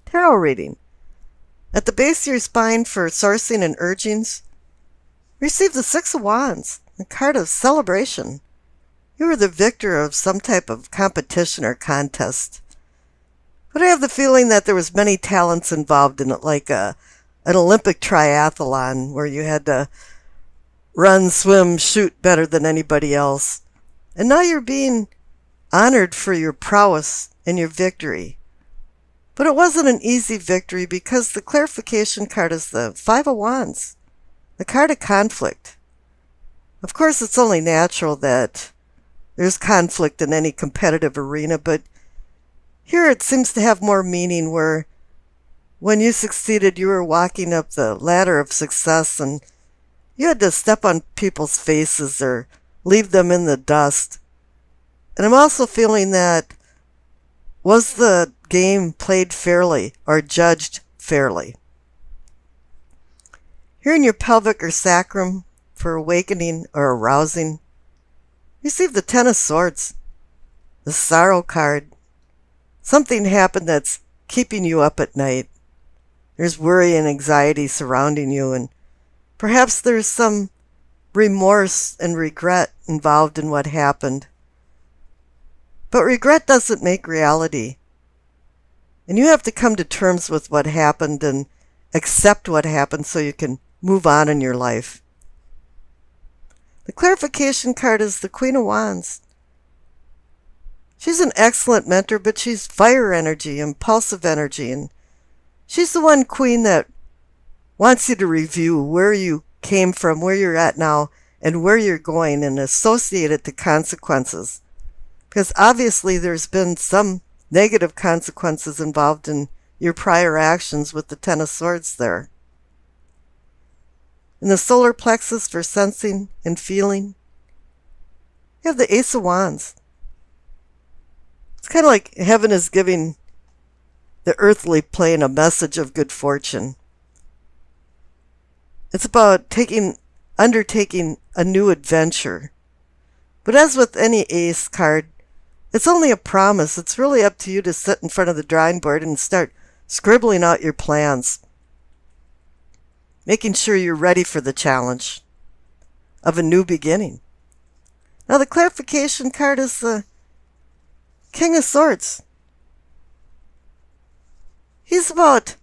tarot reading. At the base of your spine for sourcing and urgings, receive the Six of Wands, the card of celebration. You are the victor of some type of competition or contest. But I have the feeling that there was many talents involved in it, like an Olympic triathlon where you had to run, swim, shoot better than anybody else. And now you're being honored for your prowess and your victory. But it wasn't an easy victory because the clarification card is the Five of Wands, the card of conflict. Of course, it's only natural that there's conflict in any competitive arena, but here it seems to have more meaning where when you succeeded, you were walking up the ladder of success and you had to step on people's faces or leave them in the dust. And I'm also feeling that was the game played fairly or judged fairly? Here in your pelvic or sacrum for awakening or arousing, receive the Ten of Swords, the Sorrow card. Something happened that's keeping you up at night. There's worry and anxiety surrounding you, and perhaps there's some remorse and regret involved in what happened. But regret doesn't make reality. And you have to come to terms with what happened and accept what happened so you can move on in your life. The clarification card is the Queen of Wands. She's an excellent mentor, but she's fire energy, impulsive energy, and she's the one queen that wants you to review where you came from, where you're at now, and where you're going, and associate it to consequences. Because obviously there's been some negative consequences involved in your prior actions with the Ten of Swords there. In the solar plexus for sensing and feeling, you have the Ace of Wands. It's kind of like heaven is giving the earthly plane a message of good fortune. It's about undertaking a new adventure. But as with any ace card, it's only a promise. It's really up to you to sit in front of the drawing board and start scribbling out your plans, making sure you're ready for the challenge of a new beginning. Now the clarification card is the King of Swords. He's about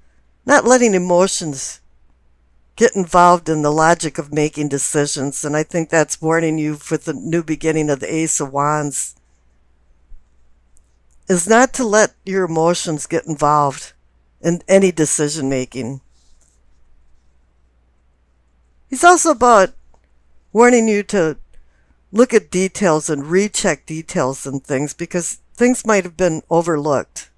not letting emotions get involved in the logic of making decisions, and I think that's warning you for the new beginning of the Ace of Wands, is not to let your emotions get involved in any decision making. He's also about warning you to look at details and recheck details and things because things might have been overlooked.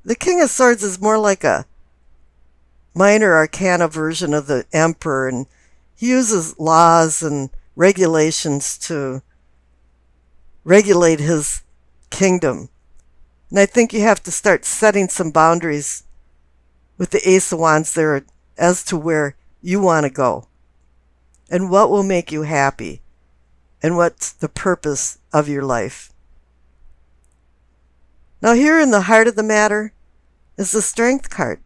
The King of Swords is more like a minor arcana version of the Emperor, and he uses laws and regulations to regulate his kingdom. And I think you have to start setting some boundaries with the Ace of Wands there as to where you want to go and what will make you happy and what's the purpose of your life. Now here in the heart of the matter is the Strength card.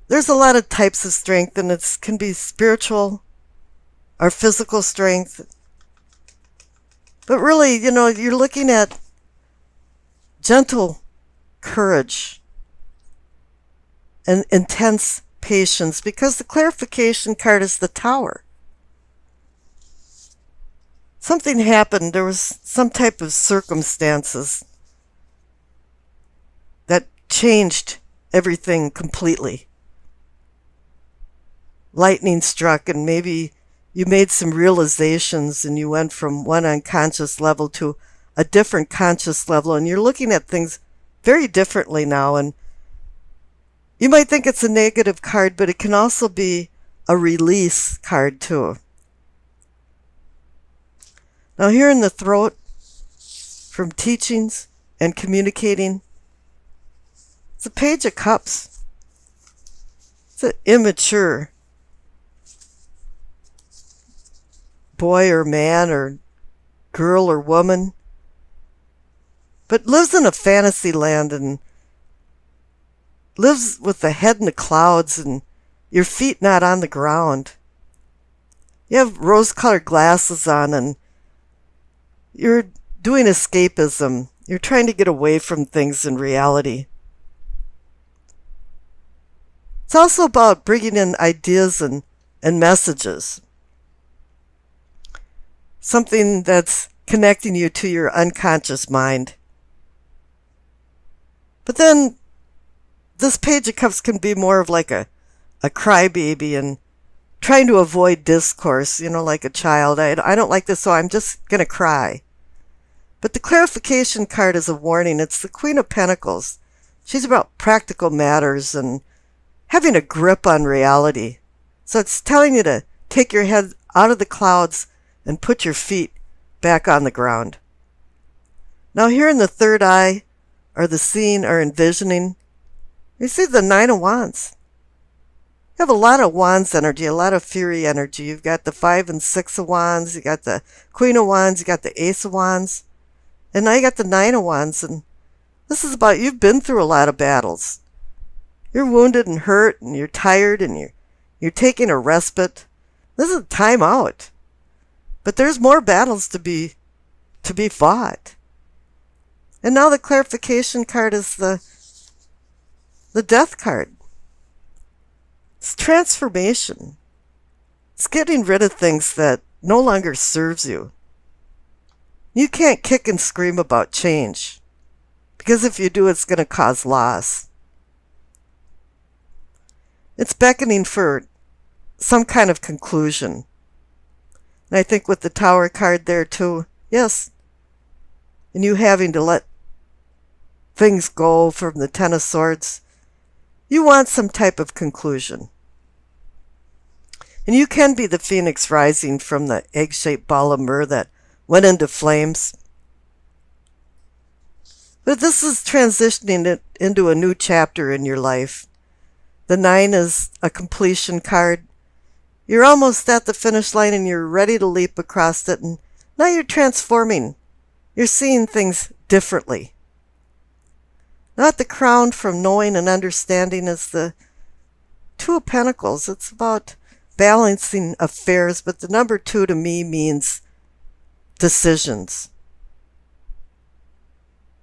There's a lot of types of strength, and it can be spiritual or physical strength. But really, you're looking at gentle courage and intense patience because the clarification card is the Tower. Something happened. There was some type of circumstances that changed everything completely. Lightning struck, and maybe you made some realizations and you went from one unconscious level to a different conscious level, and you're looking at things very differently now. And you might think it's a negative card, but it can also be a release card too. Now here in the throat, from teachings and communicating, it's a Page of Cups. It's an immature boy or man or girl or woman but lives in a fantasy land and lives with the head in the clouds and your feet not on the ground. You have rose-colored glasses on and you're doing escapism. You're trying to get away from things in reality. It's also about bringing in ideas and messages. Something that's connecting you to your unconscious mind. But then this Page of Cups can be more of like a crybaby and trying to avoid discourse, like a child. I don't like this, so I'm just going to cry. But the clarification card is a warning. It's the Queen of Pentacles. She's about practical matters and having a grip on reality. So it's telling you to take your head out of the clouds and put your feet back on the ground. Now here in the third eye, or the seeing or envisioning, you see the Nine of Wands. You have a lot of Wands energy, a lot of Fury energy. You've got the 5 and 6 of Wands, you got the Queen of Wands, you got the Ace of Wands, and now you got the Nine of Wands. And this is about you've been through a lot of battles. You're wounded and hurt, and you're tired, and you're taking a respite. This is a time out. But there's more battles to be fought. And now the clarification card is the Death card. It's transformation. It's getting rid of things that no longer serves you. You can't kick and scream about change, because if you do, it's going to cause loss. It's beckoning for some kind of conclusion. And I think with the Tower card there too, yes. And you having to let things go from the Ten of Swords, you want some type of conclusion. And you can be the phoenix rising from the egg-shaped ball of myrrh that went into flames. But this is transitioning it into a new chapter in your life. The 9 is a completion card. You're almost at the finish line and you're ready to leap across it. And now you're transforming. You're seeing things differently. Not the crown from knowing and understanding is the Two of Pentacles. It's about balancing affairs, but the number 2 to me means decisions.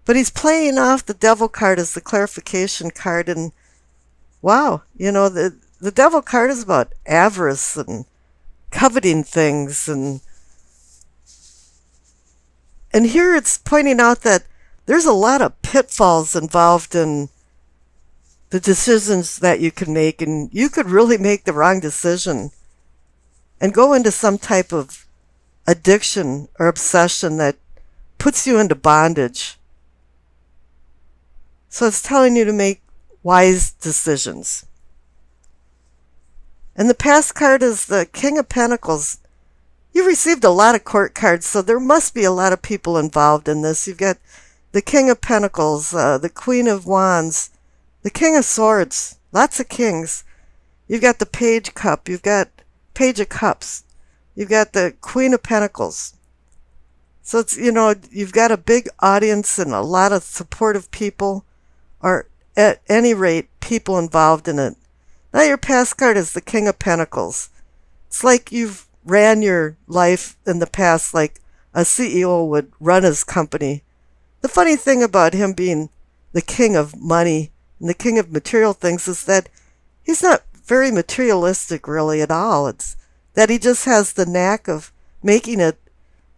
But he's playing off the Devil card as the clarification card, and wow, the Devil card is about avarice and coveting things, and here it's pointing out that there's a lot of pitfalls involved in the decisions that you can make, and you could really make the wrong decision and go into some type of addiction or obsession that puts you into bondage. So it's telling you to make wise decisions. And the past card is the King of Pentacles. You received a lot of court cards, so there must be a lot of people involved in this. You've got the King of Pentacles, the Queen of Wands, the King of Swords, lots of kings. You've got the Page Cup, you've got Page of Cups, you've got the Queen of Pentacles. So it's, you've got a big audience and a lot of supportive people, or at any rate, people involved in it. Now your past card is the King of Pentacles. It's like you've ran your life in the past like a CEO would run his company. The funny thing about him being the king of money and the king of material things is that he's not very materialistic really at all. It's that he just has the knack of making it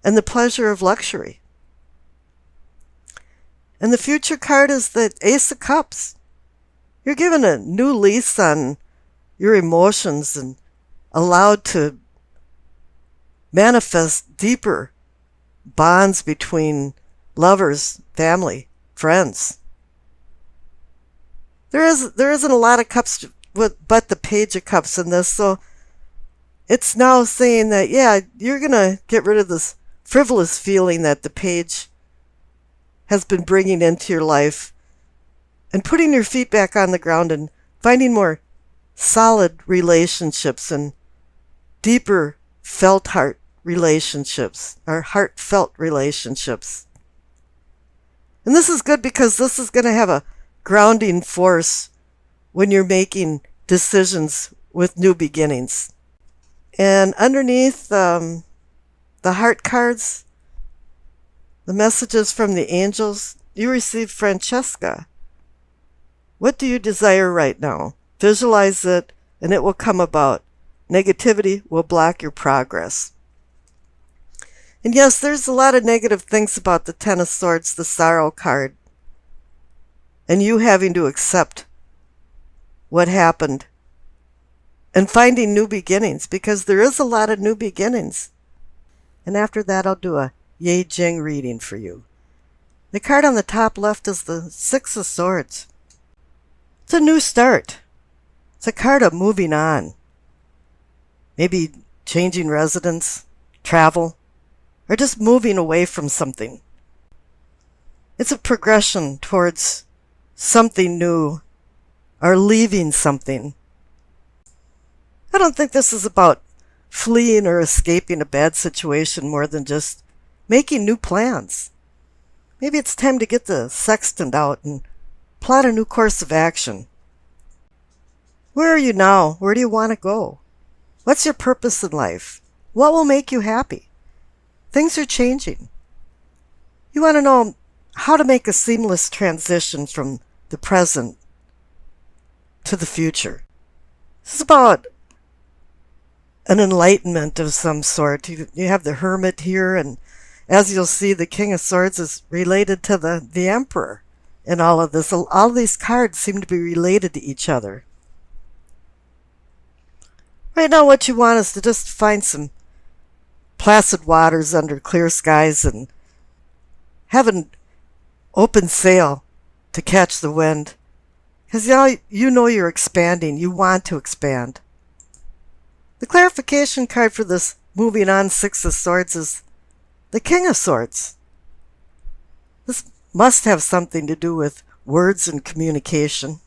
and the pleasure of luxury. And the future card is the Ace of Cups. You're given a new lease on your emotions and allowed to manifest deeper bonds between lovers, family, friends. There isn't a lot of cups but the Page of Cups in this, so it's now saying that, yeah, you're going to get rid of this frivolous feeling that the Page has been bringing into your life and putting your feet back on the ground and finding more solid relationships and deeper heartfelt relationships. And this is good because this is going to have a grounding force when you're making decisions with new beginnings. And underneath the heart cards, the messages from the angels, you receive Francesca. What do you desire right now? Visualize it and it will come about. Negativity will block your progress. And yes, there's a lot of negative things about the Ten of Swords, the Sorrow card, and you having to accept what happened and finding new beginnings, because there is a lot of new beginnings. And after that, I'll do a Yay Jing reading for you. The card on the top left is the Six of Swords. It's a new start. It's a card of moving on. Maybe changing residence, travel, or just moving away from something. It's a progression towards something new or leaving something. I don't think this is about fleeing or escaping a bad situation more than just making new plans. Maybe it's time to get the sextant out and plot a new course of action. Where are you now? Where do you want to go? What's your purpose in life? What will make you happy? Things are changing. You want to know how to make a seamless transition from the present to the future. This is about an enlightenment of some sort. You have the Hermit here, and as you'll see, the King of Swords is related to the Emperor in all of this. All these cards seem to be related to each other. Right now, what you want is to just find some placid waters under clear skies and have an open sail to catch the wind. Because you know you're expanding. You want to expand. The clarification card for this moving on Six of Swords is the King of Swords. This must have something to do with words and communication.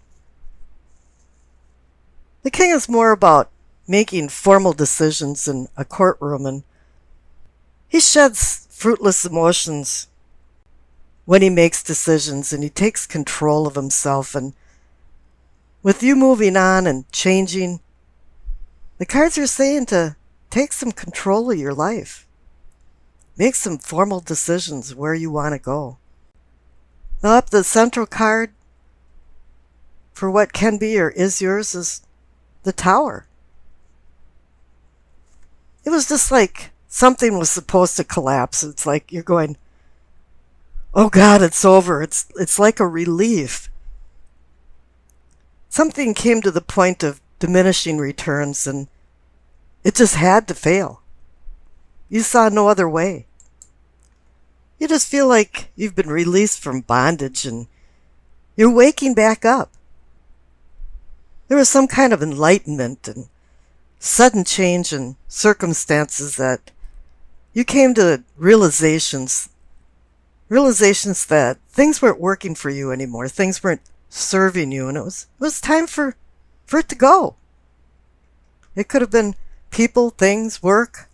The King is more about making formal decisions in a courtroom, and he sheds fruitless emotions when he makes decisions, and he takes control of himself. And with you moving on and changing, the cards are saying to take some control of your life. Make some formal decisions where you want to go. Now up the central card for what can be or is yours is the Tower. It was just like something was supposed to collapse. It's like you're going, oh God, it's over. It's like a relief. Something came to the point of diminishing returns, and it just had to fail. You saw no other way. You just feel like you've been released from bondage and you're waking back up. There was some kind of enlightenment and sudden change in circumstances that you came to realizations that things weren't working for you anymore. Things weren't serving you, and it was time for it to go. It could have been people, things, work.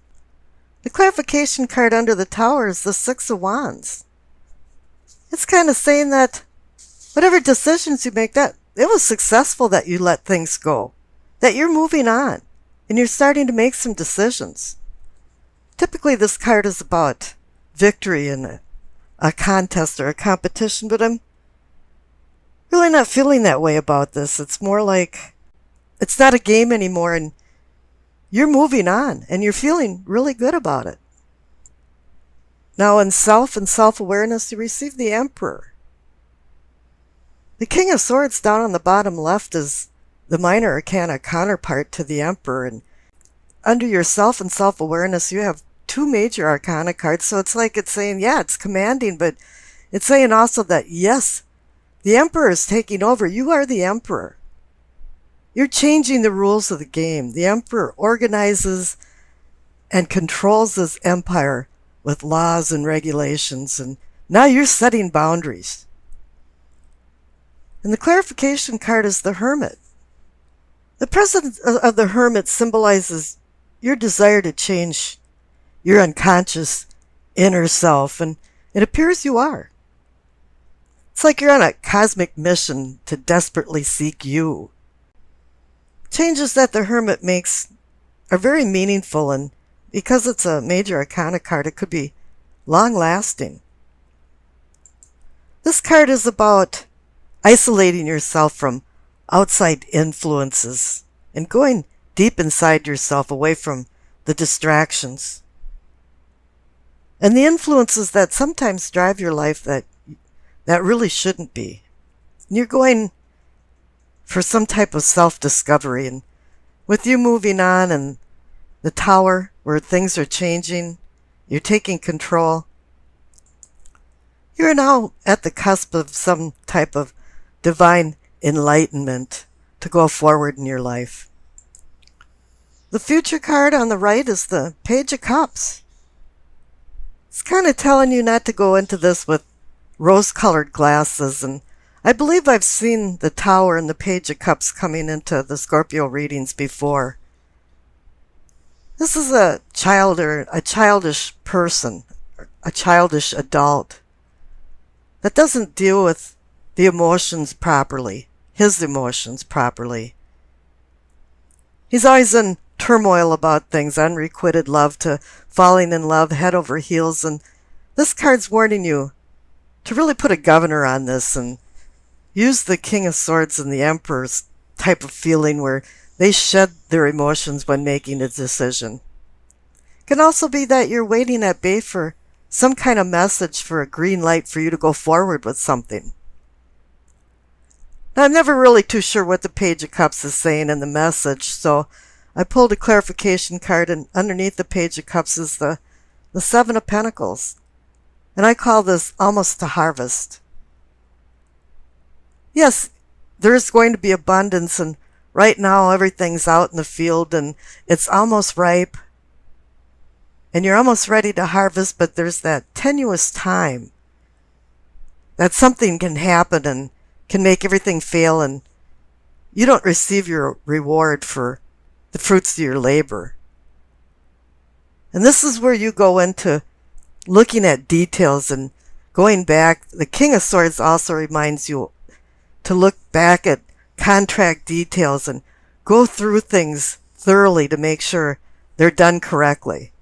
The clarification card under the Tower is the Six of Wands. It's kind of saying that whatever decisions you make, that it was successful, that you let things go, that you're moving on, and you're starting to make some decisions. Typically, this card is about victory in a contest or a competition, but I'm really not feeling that way about this. It's more like it's not a game anymore, and you're moving on, and you're feeling really good about it. Now, in self and self-awareness, you receive the Emperor. The King of Swords down on the bottom left is the minor arcana counterpart to the Emperor, and under your self and self-awareness, you have two major arcana cards, so it's like it's saying, yeah, it's commanding, but it's saying also that, yes, the Emperor is taking over. You are the Emperor. You're changing the rules of the game. The Emperor organizes and controls his empire with laws and regulations, and now you're setting boundaries. And the clarification card is the Hermit. The presence of the Hermit symbolizes your desire to change your unconscious inner self, and it appears you are. It's like you're on a cosmic mission to desperately seek you. Changes that the Hermit makes are very meaningful, and because it's a major arcana card, it could be long-lasting. This card is about isolating yourself from outside influences and going deep inside yourself, away from the distractions and the influences that sometimes drive your life that really shouldn't be. And you're going for some type of self-discovery, and with you moving on and the Tower where things are changing, you're taking control. You're now at the cusp of some type of divine enlightenment to go forward in your life. The future card on the right is the Page of Cups. It's kind of telling you not to go into this with rose-colored glasses, and I believe I've seen the Tower and the Page of Cups coming into the Scorpio readings before. This is a child or a childish person, a childish adult that doesn't deal with the emotions properly, his emotions properly. He's always in turmoil about things, unrequited love to falling in love head over heels, and this card's warning you to really put a governor on this and use the King of Swords and the Emperor's type of feeling where they shed their emotions when making a decision. It can also be that you're waiting at bay for some kind of message, for a green light for you to go forward with something. Now, I'm never really too sure what the Page of Cups is saying in the message, so I pulled a clarification card, and underneath the Page of Cups is the Seven of Pentacles. And I call this almost a harvest. Yes, there is going to be abundance, and right now everything's out in the field and it's almost ripe. And you're almost ready to harvest, but there's that tenuous time that something can happen and can make everything fail, and you don't receive your reward for the fruits of your labor. And this is where you go into looking at details and going back. The King of Swords also reminds you to look back at contract details and go through things thoroughly to make sure they're done correctly.